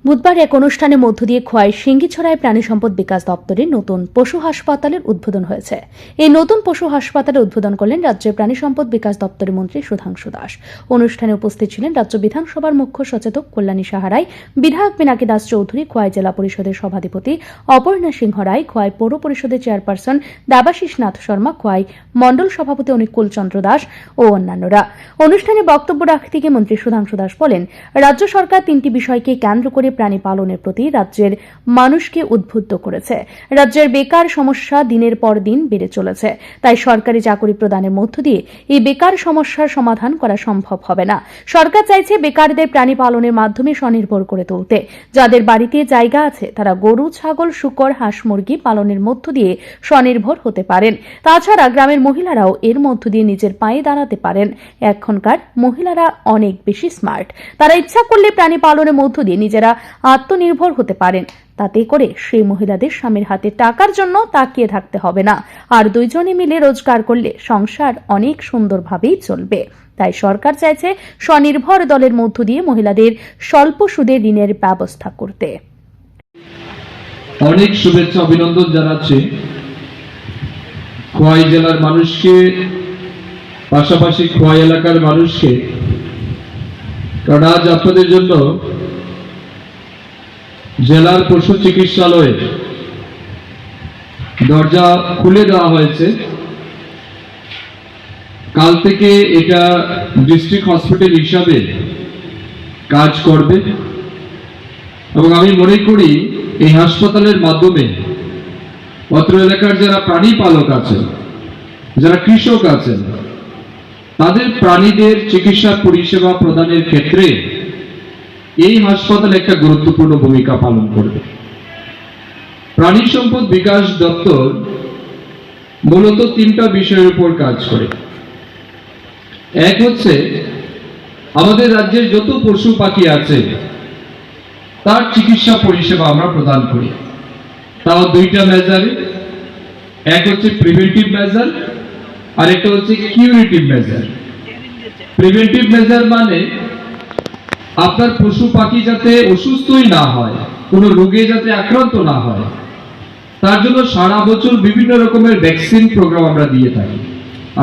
বুধবার এক অনুষ্ঠানের মধ্য দিয়ে খোয়াই সিঙ্গিছড়ায় প্রাণী সম্পদ বিকাশ দপ্তরের নতুন পশু হাসপাতালের উদ্বোধন হয়েছে। এই নতুন পশু হাসপাতালের উদ্বোধন করলেন রাজ্যের প্রাণী সম্পদ বিকাশ দপ্তরের মন্ত্রী সুধাংশু দাস। অনুষ্ঠানে উপস্থিত ছিলেন রাজ্য বিধানসভার মুখ্য সচেতক কল্যাণী সাহা রায়, বিধায়ক পিনাকি দাস চৌধুরী, খোয়াই জেলা পরিষদের সভাধিপতি অপর্ণা সিংহ রায়, খোয়াই পৌর পরিষদের চেয়ারপারসন দেবাশিস নাথ শর্মা, খোয়াই মণ্ডল সভাপতি অনুকূল চন্দ্র দাস ও অন্যান্যরা। অনুষ্ঠানে বক্তব্য রাখতে গিয়ে মন্ত্রী সুধাংশু দাস বলেন, রাজ্য সরকার তিনটি বিষয়কে কেন্দ্র করে প্রাণী পালনের প্রতি রাজ্যের মানুষকে উদ্বুদ্ধ করেছে। রাজ্যের বেকার সমস্যা দিনের পর দিন বেড়ে চলেছে, তাই সরকারি চাকরি প্রদানের মধ্য দিয়ে এই বেকার সমস্যার সমাধান করা সম্ভব হবে না। সরকার চাইছে বেকারদের প্রাণী পালনের মাধ্যমে স্বনির্ভর করে তুলতে। যাদের বাড়িতে জায়গা আছে তারা গরু, ছাগল, শূকর, হাঁস, মুরগি পালনের মধ্য দিয়ে স্বনির্ভর হতে পারেন। তাছাড়া গ্রামের মহিলারাও এর মধ্য দিয়ে নিজের পায়ে দাঁড়াতে পারেন। এখনকার মহিলারা অনেক বেশি স্মার্ট, তারা ইচ্ছা করলে প্রাণী পালনের মধ্য দিয়ে নিজেরা আত্মনির্ভর হতে পারেন। তাতে করে সেই মহিলাদের স্বামীর হাতে টাকার জন্য তাকিয়ে থাকতে হবে না, আর দুইজনে মিলে রোজগার করলে সংসার অনেক সুন্দরভাবেই চলবে। তাই সরকার চাইছে স্বনির্ভর দলের মধ্য দিয়ে মহিলাদের স্বল্প সুদে ঋণের ব্যবস্থা করতে। অনেক শুভেচ্ছা অভিনন্দন জানাচ্ছি খোয়াই জেলার মানুষকে, পাশাপাশি খোয়াই এলাকার মানুষকে, কারণ আজ আপনাদের জন্য জেলার পশু চিকিৎসালয়ে দরজা খুলে দেওয়া হয়েছে। কাল থেকে এটা ডিস্ট্রিক্ট হসপিটাল হিসাবে কাজ করবে এবং আমি মনে করি এই হাসপাতালের মাধ্যমে অত্র এলাকার যারা প্রাণী পালক আছেন, যারা কৃষক আছেন, তাদের প্রাণীদের চিকিৎসা পরিষেবা প্রদানের ক্ষেত্রে এই হাসপাতাল একটা গুরুত্বপূর্ণ ভূমিকা পালন করবে। প্রাণী সম্পদ বিকাশ দপ্তর মূলত তিনটা বিষয়ের উপর কাজ করে। এক হচ্ছে আমাদের রাজ্যের যত পশু পাখি আছে তার চিকিৎসা পরিষেবা আমরা প্রদান করি, তাও দুইটা মেজারে। এক হচ্ছে প্রিভেন্টিভ মেজার, আর একটা হচ্ছে কিউরেটিভ মেজার। প্রিভেন্টিভ মেজার মানে আপনার পশু পাখি যাতে অসুস্থই না হয়, কোনো রোগে যাতে আক্রান্ত না হয়, তার জন্য সারা বছর বিভিন্ন রকমের ভ্যাকসিন প্রোগ্রাম আমরা দিয়ে থাকি।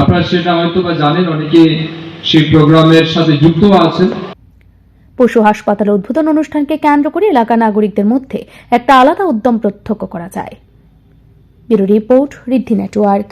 আপনারা সেটা হয়তো বা জানেন, অনেকে সেই প্রোগ্রামের সাথে যুক্ত আছেন। পশু হাসপাতাল উদ্বোধন অনুষ্ঠানকে কেন্দ্র করে এলাকা নাগরিকদের মধ্যে একটা আলাদা উদ্যম প্রত্যক্ষ করা যায়। ব্যুরো রিপোর্ট, ঋদ্ধি নেটওয়ার্ক।